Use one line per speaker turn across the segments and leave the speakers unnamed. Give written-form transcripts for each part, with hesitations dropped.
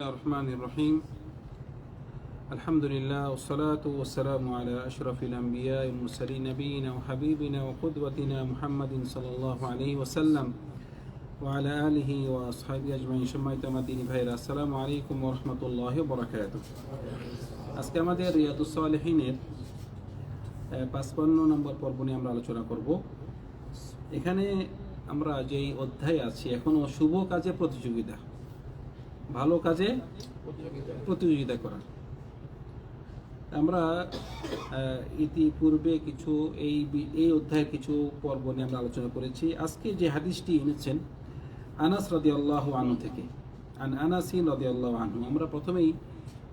الرحمن الرحيم الحمد لله والصلاة والسلام على أشرف الأنبياء والمرسلين نبينا وحبيبنا وقدوتنا محمد صلى الله عليه وسلم وعلى آله وأصحابه أجمعين সম্মানিত দিনী ভাইরা আসসালামু আলাইকুম ওয়া রাহমাতুল্লাহি ওয়া বারাকাতুহু। আজকে আমাদের রিয়াদুস সালিহিনের 55 নম্বর পর্ব নিয়ে আমরা আলোচনা করব। এখানে আমরা যেই অধ্যায়ে আছি এখনো শুভ কাজে প্রতিযোগিতা, ভালো কাজে প্রতিযোগিতা করা। আমরা ইতিপূর্বে কিছু এই অধ্যায়ের কিছু পর্ব নিয়ে আমরা আলোচনা করেছি। আজকে যে হাদিসটি এনেছেন আনাস রাদিয়াল্লাহু আনহু থেকে, আনাস রাদিয়াল্লাহু আনহু। আমরা প্রথমেই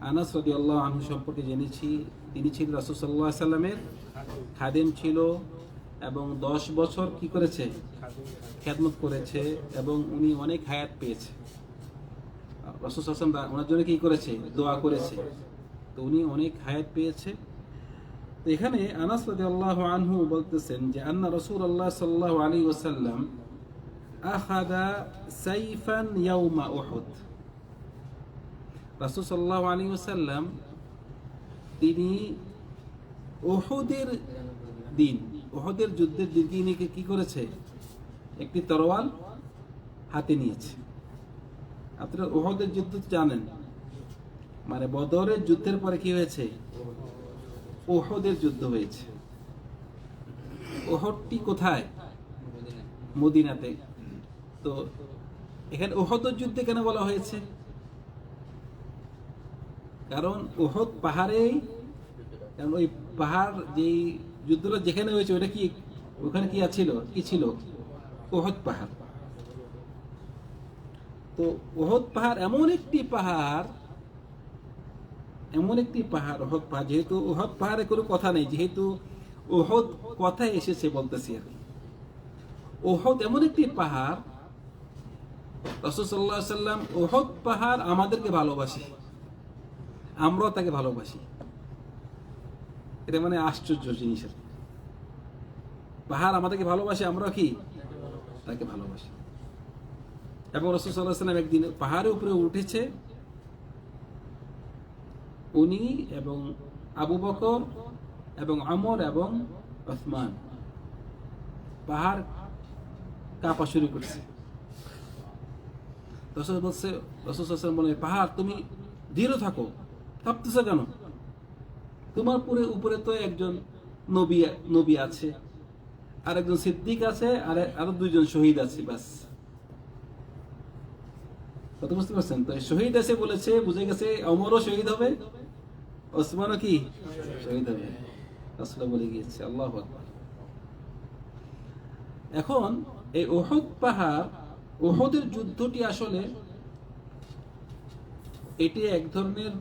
আনাস রাদিয়াল্লাহু আনহু সম্পর্কে জেনেছি। তিনি ছিলেন রাসূল সাল্লাল্লাহু আলাইহি ওয়াসাল্লামের খাদেম ছিল এবং 10 বছর কি করেছে, খেদমত করেছে এবং উনি অনেক হায়াত পেয়েছে। রাসূল সাল্লাল্লাহু আলাইহি ওয়াসাল্লাম ওনার জন্য কি করেছে, দোয়া করেছে, তো উনি অনেক হায়াত পেয়েছে। তো এখানে আনাস রাদিয়াল্লাহু আনহু বলতেছেন যে আন্না রাসূলুল্লাহ সাল্লাল্লাহু আলাইহি ওয়াসাল্লাম আখাযা সাইফান ইয়াউমা উহুদ। রাসূল সাল্লাল্লাহু আলাইহি ওয়াসাল্লাম তিনি উহুদের দিন, উহুদের যুদ্ধের দিনে কি করেছে, একটি তরোয়াল হাতে নিয়েছে। আপনারা উহুদের যুদ্ধ জানেন, মানে বদরের যুদ্ধের পরে কি হয়েছে, উহুদের যুদ্ধ হয়েছে। উহুদটি কোথায়, মদিনাতে। তো এখানে উহুদের যুদ্ধে কেন বলা হয়েছে, কারণ উহুদ পাহাড়েই, কারণ ওই পাহাড় যেই যুদ্ধটা যেখানে হয়েছে ওটা কি, ওখানে কি ছিল, কি ছিল, উহুদ পাহাড়। তো উহুদ পাহাড় এমন একটি পাহাড়, উহুদ পাহাড়, যেহেতু উহুদ পাহাড়ে কোনো কথা নেই, যেহেতু উহুদ কথায় এসেছে বলতেছি আর কি। উহুদ এমন একটি পাহাড়, রাসূল সাল্লাল্লাহু আলাইহি ওয়াসাল্লাম উহুদ পাহাড় আমাদেরকে ভালোবাসে, আমরাও তাকে ভালোবাসি। এটা মানে আশ্চর্য জিনিস। পাহাড় আমাদেরকে ভালোবাসে, আমরা কি তাকে ভালোবাসি। এবং রাসূল সাল্লাল্লাহু আলাইহি ওয়াসাল্লাম একদিন পাহাড়ের উপরে উঠেছে, উনি এবং আবু বকর এবং ওমর এবং ওসমান, পাহাড় কাঁপা শুরু করছে। রাসূল সাল্লাল্লাহু আলাইহি ওয়াসাল্লাম বলে, পাহাড় তুমি ধীর থাকো, কাঁপতেছো কেন? তোমার উপরে তো একজন নবী আছে, আর একজন সিদ্দিক আছে, আর আরো 2জন শহীদ আছে, বাস। কত বুঝতে পারছেন? তো শহীদ আছে বলেছে, বুঝে গেছে ওমরও শহীদ হবে, ওসমানও কি শহীদ হবে, রাসূল বলে গিয়েছে। আল্লাহু আকবার। এখন এই উহুদ পাহাড়, উহুদের যুদ্ধটি আসলে এটি এক ধরনের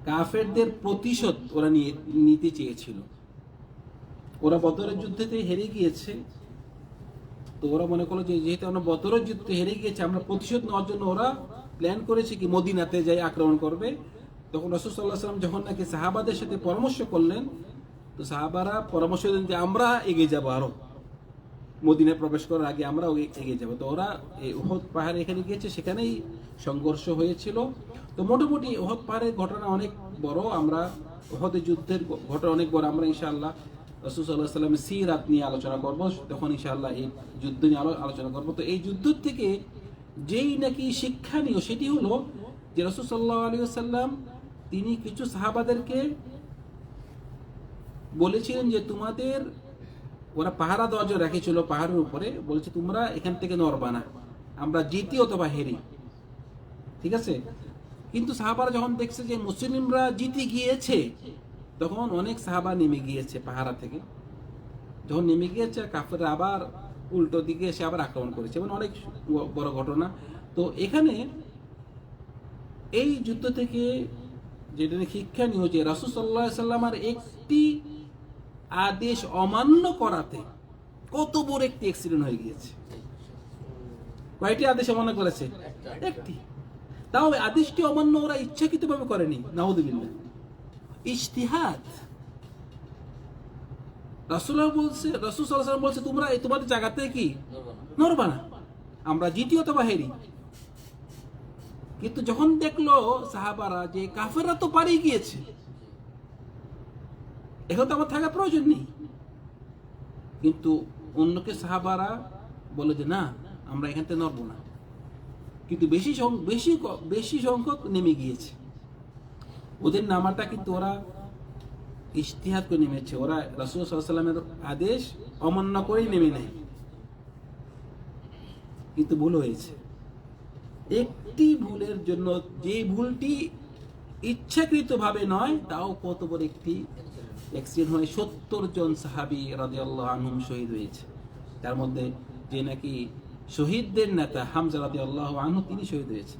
কাফেরদের প্রতিশোধ ওরা নিতে চেয়েছিল। ওরা বদরের যুদ্ধেতে হেরে গিয়েছে, তো ওরা মনে করলো যে যেহেতু আমরা বদরের যুদ্ধে হেরে গিয়েছে, আমরা প্রতিশোধ নেওয়ার জন্য ওরা প্ল্যান করেছে কি মদিনাতে যাই আক্রমণ করবে। তখন রাসূল সাল্লাল্লাহু আলাইহি ওয়াসাল্লাম যখন নাকি সাহাবাদের সাথে পরামর্শ করলেন, তো সাহাবারা পরামর্শ দিলেন যে আমরা এগিয়ে যাবো, আরো মদিনায় প্রবেশ করার আগে আমরা এগিয়ে যাবো। তো ওরা এই উহুদ পাহাড়ে এখানে গিয়েছে, সেখানেই সংঘর্ষ হয়েছিল। তো মোটামুটি উহুদ পাহাড়ের ঘটনা অনেক বড়, আমরা উহুদের যুদ্ধের ঘটনা অনেক বড়। আমরা ইনশাআল্লাহ রাসূল সাল্লাল্লাহু আলাইহি ওয়াসাল্লামের সিরাত নিয়ে আলোচনা করব, তখন ইনশাআল্লাহ এই যুদ্ধ নিয়ে আলোচনা করব। তো এই যুদ্ধ থেকে যেই নাকি শিক্ষণীয়, সেটি হলো যে রাসূল সাল্লাল্লাহু আলাইহি ওয়াসাল্লাম তিনি কিছু সাহাবাদেরকে বলেছিলেন যে তোমাদের, ওরা পাহারা দেওয়ার জন্য রেখেছিল পাহাড়ের উপরে, বলেছে তোমরা এখান থেকে নড়বা না, আমরা জিতি অথবা হেরি, ঠিক আছে। কিন্তু সাহাবারা যখন দেখছে যে মুসলিমরা জিতে গিয়েছে, তখন অনেক সাহাবা নেমে গিয়েছে পাহারা থেকে। যখন নেমে গিয়েছে, কাফেররা আবার উল্টো দিকে এসে আবার আক্রমণ করেছে, মানে অনেক বড় ঘটনা। তো এখানে এই যুদ্ধ থেকে যেটা শিক্ষা নিয়ে যে রাসূল সাল্লাল্লাহু আলাইহি ওয়াসাল্লামের একটি আদেশ অমান্য করাতে কত বড় একটি অ্যাক্সিডেন্ট হয়ে গিয়েছে। কয়টি আদেশ অমান্য করেছে? একটি। তাও আদেশটি অমান্য ওরা ইচ্ছাকৃতভাবে করেনি, নাউযুবিল্লাহ, ইজতিহাদ। রাসূল সাল্লাল্লাহু আলাইহি ওয়াসাল্লাম বলছে তোমরা তোমাদের জায়গাতে কি নড়বা না, আমরা জিতি অথবা হেরি। কিন্তু যখন দেখলো সাহাবারা যে কাফেররা তো পালিয়ে গিয়েছে, এখন তো আমার থাকার প্রয়োজন নেই, কিন্তু অন্যকে সাহাবারা বলে যে না, আমরা এখান থেকে নড়বো না। কিন্তু বেশি সংখ্যক নেমে গিয়েছে। ওদের নামাটা কিন্তু ওরা ইজতিহাদ করে নেমেছে, ওরা রাসূল সাল্লাল্লাহু আলাইহি ওয়াসাল্লামের আদেশ অমান্য করেই নেমে নেয়। কিন্তু ভুল হয়েছে। একটি ভুলের জন্য, যে ভুলটি ইচ্ছাকৃতভাবে নয়, তাও কত বড় একটি অ্যাক্সিডেন্ট হয়ে 70 জন সাহাবী রাদিয়াল্লাহু আনহুম শহীদ হয়েছে। তার মধ্যে যে নাকি শহীদদের নেতা হামজা রাদিয়াল্লাহু আনহু, তিনি শহীদ হয়েছে।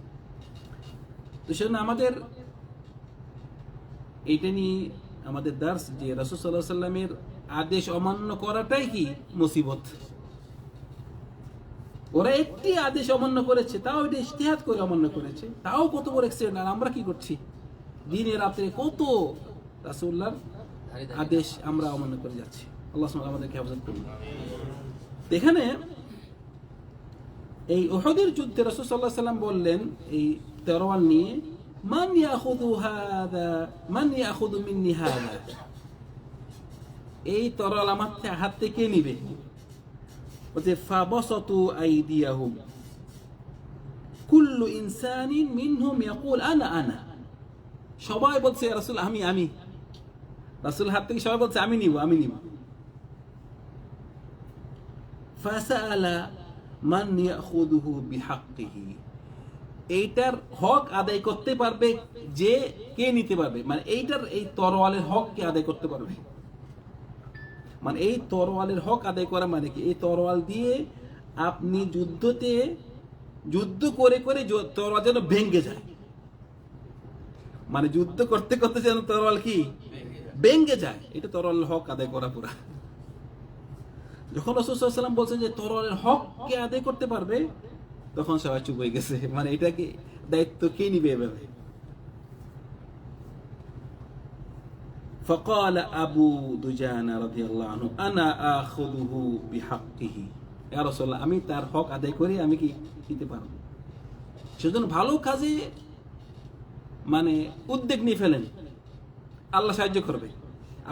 তো সেজন্য আমাদের এটা নিয়ে আমাদের দার্স যে রাসূল সাল্লাল্লাহু আলাইহি ওয়াসাল্লামের আদেশ অমান্য করাটাই কি মুসিবত। ওরা একটি আদেশ অমান্য করেছে, তাও এটা ইজতিহাদ করে অমান্য করেছে, তাও কত বড় অ্যাক্সিডেন্ট। আর আমরা কি করছি? দিনে রাতে কত রাসূলুল্লাহর আদেশ আমরা অমান্য করে যাচ্ছি। আল্লাহ সুবহানাহু আমাদেরকে হেফাজত করুন। এখানে এই উহুদের যুদ্ধে রাসূল সাল্লাল্লাহু আলাইহি ওয়াসাল্লাম বললেন এই তরোয়াল নিয়ে, মান ইয়াখুযু হাযা, মান ইয়াখুযু মিন্নি হাযা, এই তরোয়াল আমার হাত থেকে কে নিবে? বলছে ফাবাসাতু আইদিয়াহুম কুল্লু ইনসানিন মিনহুম ইয়াকুল আনা আনা। সবাই বলছে রাসূল আমি। রাসূল হাত থেকে সবাই বলছে আমি নিব। ফাসালা মান ইয়াখুযুহু বিহাক্কিহি, এইটার হক আদায় করতে পারবে যে, কে নিতে পারবে? মানে এইটার, এই তরোয়ালের হক কে আদায় করতে পারবে? মানে এই তরোয়ালের হক আদায় করা মানে কি? এই তরোয়াল দিয়ে আপনি যুদ্ধ করে তরোয়াল যেন ভেঙে যায়, মানে যুদ্ধ করতে করতে যেন তরোয়াল কি ভেঙে যায়, এটা তরোয়ালের হক আদায় করা পুরা। যখন রাসূল সাল্লাল্লাহু আলাইহি ওয়াসাল্লাম বলছেন যে তরোয়ালের হক কে আদায় করতে পারবে, তখন সবাই চুপ হয়ে গেছে। মানে এটা কি দায়িত্ব কে নিবে এভাবে? فقال أبو دجانة رضي الله عنه أنا آخذه بحقه يا رسول الله, আমি তার হক আদায় করে আমি কি দিতে পারবো। সেজন্য ভালো কাজে মানে উদ্যোগ নিয়ে ফেলেন, আল্লাহ সাহায্য করবে।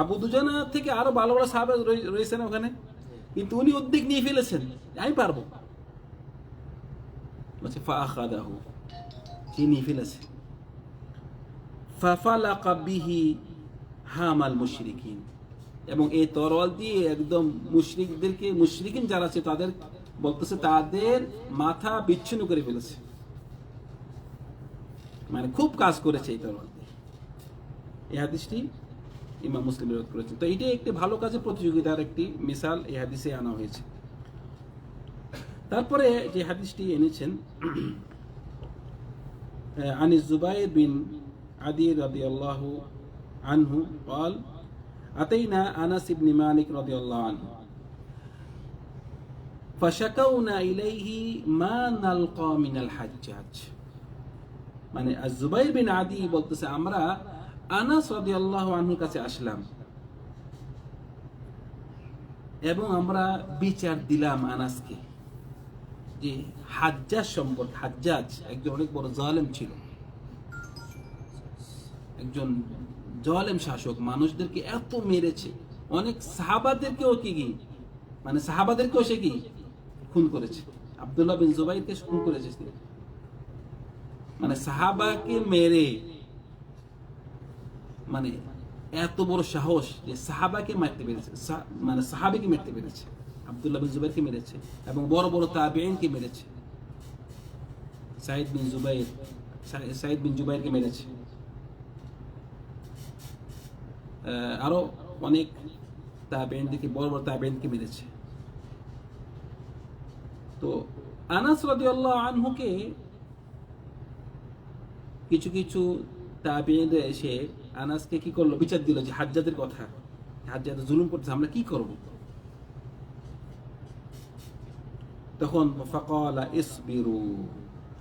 আবু দুজানা থেকে আরো ভালো ভালো সাহাবা রয়েছেন ওখানে, কিন্তু উনি উদ্যোগ নিয়ে ফেলেছেন আমি পারবো। বলছে ফাআখাযাহু, সে নিয়ে ফেলেছে। ফাফালাকা বিহি হামাল মুশরিকিন, এবং এই তরোয়াল দিয়ে একদম মুশরিকিন যারা আছে তাদের বলতেছে তাদের মাথা বিচ্ছিন্ন করে ফেলেছে। মানে খুব কাজ করেছে এই তরোয়াল দিয়ে। এই হাদিসটি ইমাম মুসলিম রিওয়ায়াত করেছেন। তো এটা একটি ভালো কাজের প্রতিযোগিতার একটি মিসাল এই হাদিসে আনা হয়েছে। তারপরে যে হাদিসটি এনেছেন আনিস জুবাইর বিন আদি রাদিয়াল্লাহু আনহু قال أتينا أنس بن مالك رضي الله عنه فشكونا إليه ما نلقى من الحجاج। মানে জুবাইর বিন আদি বলতেছে আমরা আনাস রাদিয়াল্লাহু আনহুর কাছে আসলাম এবং আমরা বিচার দিলাম আনাসকে যে হাজ্জাজ সম্পর্কে। হাজ্জাজ একজন অনেক বড় জালেম ছিল, একজন জালেম শাসক, মানুষদেরকে এত মেরেছে, অনেক সাহাবাদেরকেও মানে সাহাবাদেরকেও সে খুন করেছে। আব্দুল্লাহ বিন জুবাইরকে খুন করেছে। মানে সাহাবাকে মেরে, মানে এত বড় সাহস যে সাহাবাকে মারতে পেরেছে, মানে সাহাবীকে মারতে পেরেছে। আব্দুল্লাহ বিন জুবাইরকে মেরেছে এবং বড় বড় তাবেঈনকে মেরেছে। সাঈদ বিন জুবাইরকে মেরেছে, আরো অনেক তাবেঈনদেরকে, বড় বড় তাবেঈনকে মেরেছে। তো আনাস রাদিয়াল্লাহু আনহুকে কিছু তাবেঈনরা এসে আনাসকে কি করলো, বিচার দিল যে হাজ্জাজের কথা, হাজ্জাজ জুলুম করতেছে, আমরা কি করব? তখন ফাকালা ইসবিরু,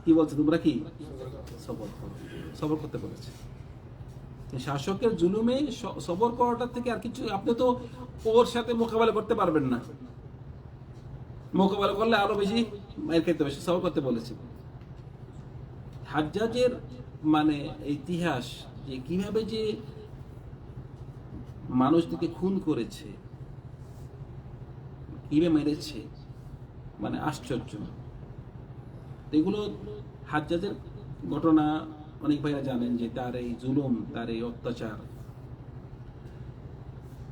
কি বলছে, তোমরা কি সবর করো। সবর করতে বলেছে। শাসকের জুলুমে সবর করাটার থেকে আর কিছু, আপনি তো ওর সাথে মোকাবেলা করতে পারবেন না, মোকাবেলা করলে আরো বেশি মাইর খেতে হবে। সবর করতে বলেছে। হাজ্জাজের মানে ইতিহাস, যে কিভাবে যে মানুষদেরকে খুন করেছে, কিভাবে মেরেছে, মানে আশ্চর্য। এগুলো হাজ্জাজের ঘটনা অনেক ভাইরা জানেন, যে তার এই জুলুম, তার এই অত্যাচার।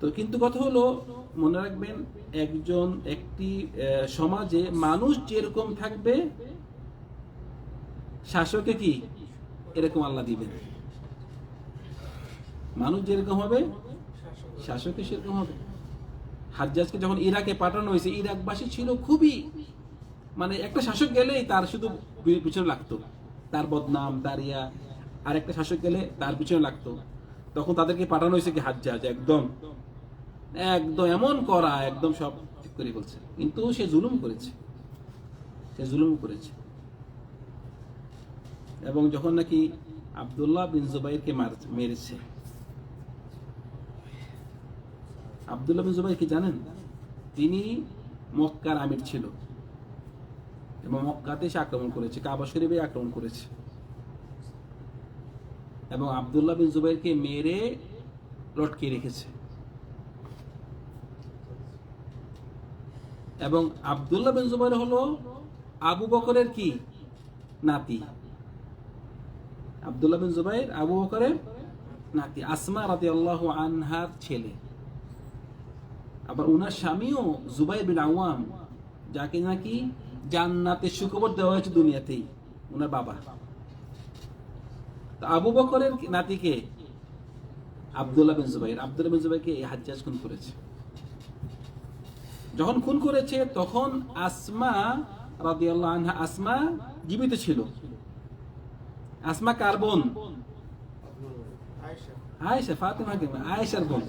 তো কিন্তু কথা হলো, মনে রাখবেন, একটি সমাজে মানুষ যেরকম থাকবে, শাসককে কি এরকম আল্লাহ দিবেন। মানুষ যেরকম হবে, শাসককে সেরকম হবে। হাজ্জাজকে যখন ইরাকে পাঠানো হয়েছে, ইরাকবাসী ছিল খুবই, মানে একটা শাসক গেলেই তার শুধু পিছনে লাগতো, তার বদনাম, তার ইয়া। আর একটা শাসক গেলে তার পিছনে লাগতো। তখন তাদেরকে পাঠানো হয়েছে কি হাজ্জাজ একদম একদম এমন করা, একদম সব ঠিক করে বলছে। কিন্তু সে জুলুম করেছে, এবং যখন নাকি আব্দুল্লাহ বিন জুবাইরকে মেরেছে, আব্দুল্লাহ বিন জুবাইর কি জানেন? তিনি মক্কার আমির ছিল, এবং মক্কাতে সে আক্রমণ করেছে, কাবা শরীফে আক্রমণ করেছে, এবং আব্দুল্লাহ বিন জুবাইরকে মেরে লটকে রেখেছে। এবং আব্দুল্লাহ বিন জুবাইর হলো আবু বকরের কি নাতি। আব্দুল্লাহ বিন জুবাইর আবু বকরের নাতি, আসমা রাদিয়াল্লাহু আনহার ছেলে। আবার উনার স্বামীও জুবাইর বিন আওয়াম, যাকে নাকি জান্নাতের সুখবর দেওয়া হয়েছে দুনিয়াতেই, উনার বাবা। তো আবু বকরের নাতিকে আব্দুল্লাহ বিন জুবাইরকে এই হাজ্জাজ খুন করেছে। যখন খুন করেছে, তখন আসমা রাদিয়াল্লাহু আনহা, আসমা জীবিত ছিল। আসমা কার বোন? আয়েশা, ফাতিমা কে আয়েশার বোন,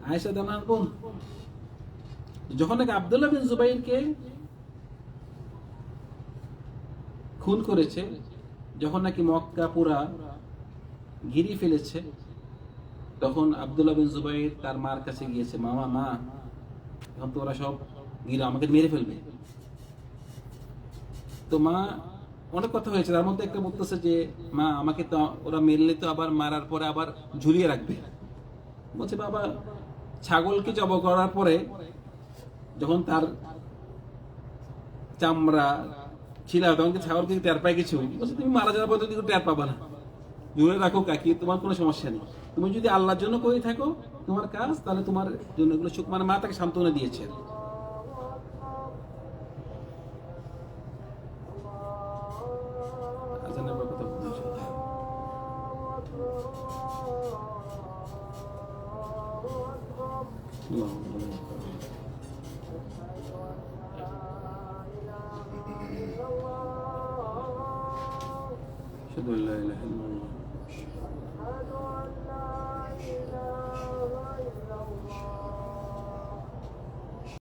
আয়েশা দানার বোন। যখন নাকি আব্দুল্লাহ বিন জুবাইরকে খুন করেছে, যখন নাকি মক্কা পুরা ঘিরে ফেলেছে, তখন আব্দুল্লাহ বিন জুবাইর তার মার কাছে গিয়েছে, মা, এখন তো ওরা সব ঘিরে আমাকে মেরে ফেলবে। তো মা, অনেক কথা হয়েছে, তার মধ্যে একটা বলতেছে যে, মা, আমাকে তো ওরা মেরলে তো আবার মারার পরে আবার ঝুলিয়ে রাখবে। বলছে, বাবা, ছাগলকে জবাই করার পরে যখন তার চামড়া ছিল, তখন কি ছাগল কিছু টের পায়? কিছু। বলছে, তুমি মারা যাওয়ার পর তুমি টের পাবা না, জুড়ে রাখো কাকি, তোমার কোনো সমস্যা নেই। তুমি যদি আল্লাহর জন্য করে থাকো তোমার কাজ, তাহলে তোমার জন্য এগুলো সুখ। মানে মা তাকে সান্ত্বনা দিয়েছে। আজানের পর কথা বলতে শুধু